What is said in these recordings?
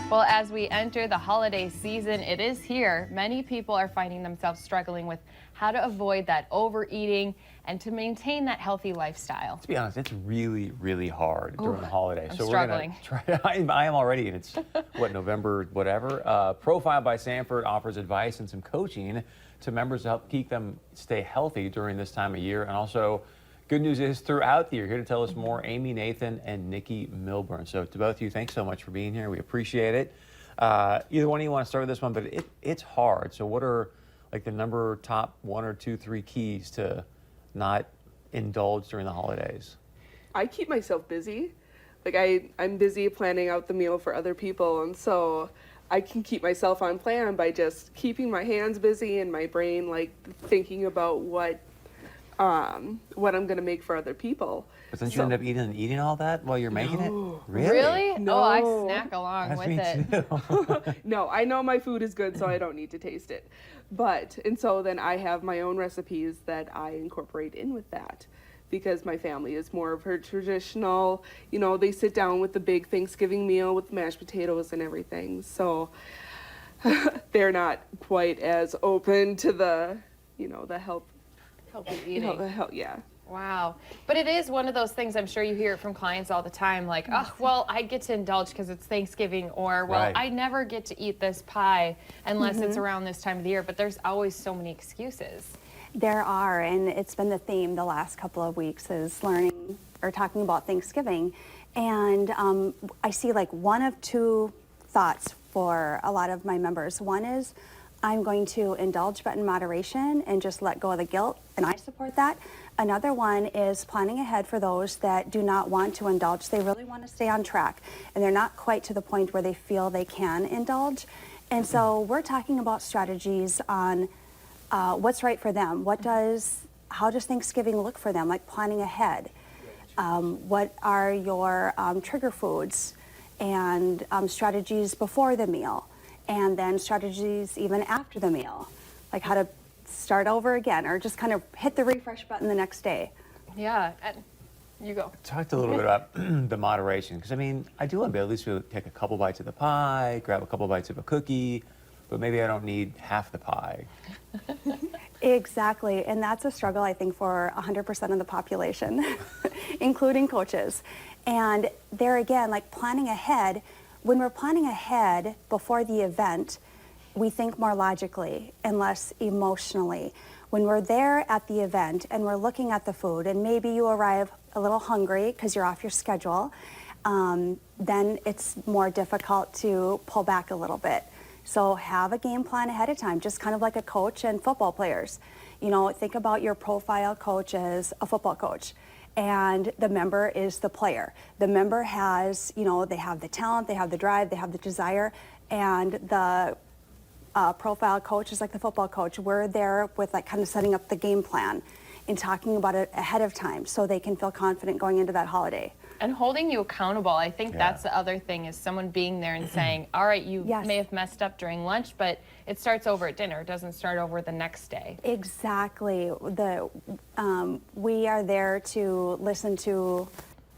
Well, as we enter the holiday season, it is here. Many people are finding themselves struggling with how to avoid that overeating and to maintain that healthy lifestyle. To be honest, it's really, really hard during the holidays. I'm so struggling. We're going to try. I am already, and it's, what, November, whatever. Profile by Sanford offers advice and some coaching to members to help keep them stay healthy during this time of year. And also, good news is throughout the year. Here to tell us more, Amy Nathan and Nikki Milburn. So to both of you, thanks so much for being here. We appreciate it. Either one of you want to start with this one, but it's hard. So what are like the top 1 or 2, 3 keys to not indulge during the holidays? I keep myself busy. Like I'm busy planning out the meal for other people, and so I can keep myself on plan by just keeping my hands busy and my brain like thinking about what I'm gonna make for other people. But then you end up eating all that while you're making it? Really? No. Oh, I snack along That's with me it. too. No, I know my food is good, so I don't need to taste it. And so then I have my own recipes that I incorporate in with that, because my family is more of her traditional, they sit down with the big Thanksgiving meal with mashed potatoes and everything. So they're not quite as open to the Healthy eating. Yeah. Wow. But it is one of those things, I'm sure you hear it from clients all the time, like, oh, well, I get to indulge because it's Thanksgiving, or, well, Right. I never get to eat this pie unless it's around this time of the year. But there's always so many excuses. There are, and it's been the theme the last couple of weeks is learning or talking about Thanksgiving. And I see like one of two thoughts for a lot of my members. One is, I'm going to indulge but in moderation and just let go of the guilt, and I support that. Another one is planning ahead for those that do not want to indulge. They really want to stay on track, and they're not quite to the point where they feel they can indulge. And so we're talking about strategies on what's right for them. How does Thanksgiving look for them, like planning ahead? What are your trigger foods and strategies before the meal? And then strategies even after the meal, like how to start over again or just kind of hit the refresh button the next day. Yeah. And you go. Talked a little bit about the moderation, because I mean, I do want to be able to at least take a couple bites of the pie, grab a couple bites of a cookie, but maybe I don't need half the pie. Exactly, and that's a struggle I think for 100% of the population, including coaches. And there again, like planning ahead, when we're planning ahead before the event, we think more logically and less emotionally. When we're there at the event and we're looking at the food, and maybe you arrive a little hungry because you're off your schedule, then it's more difficult to pull back a little bit. So have a game plan ahead of time, just kind of like a coach and football players. Think about your profile coach as a football coach, and the member is the player. The member has, they have the talent, they have the drive, they have the desire, and the profile coach is like the football coach. We're there with like kind of setting up the game plan and talking about it ahead of time so they can feel confident going into that holiday. And holding you accountable. I think that's the other thing, is someone being there and saying, all right, you may have messed up during lunch, but it starts over at dinner. It doesn't start over the next day. Exactly. We are there to listen to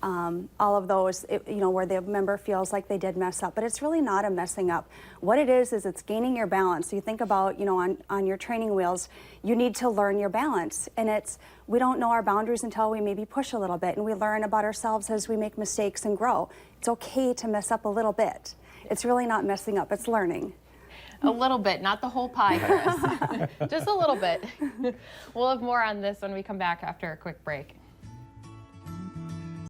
all of those, where the member feels like they did mess up, but it's really not a messing up. What it is it's gaining your balance. So you think about, on your training wheels, you need to learn your balance, and we don't know our boundaries until we maybe push a little bit, and we learn about ourselves as we make mistakes and grow. It's okay to mess up a little bit. It's really not messing up, it's learning. A little bit, not the whole pie, Chris. Just a little bit. We'll have more on this when we come back after a quick break.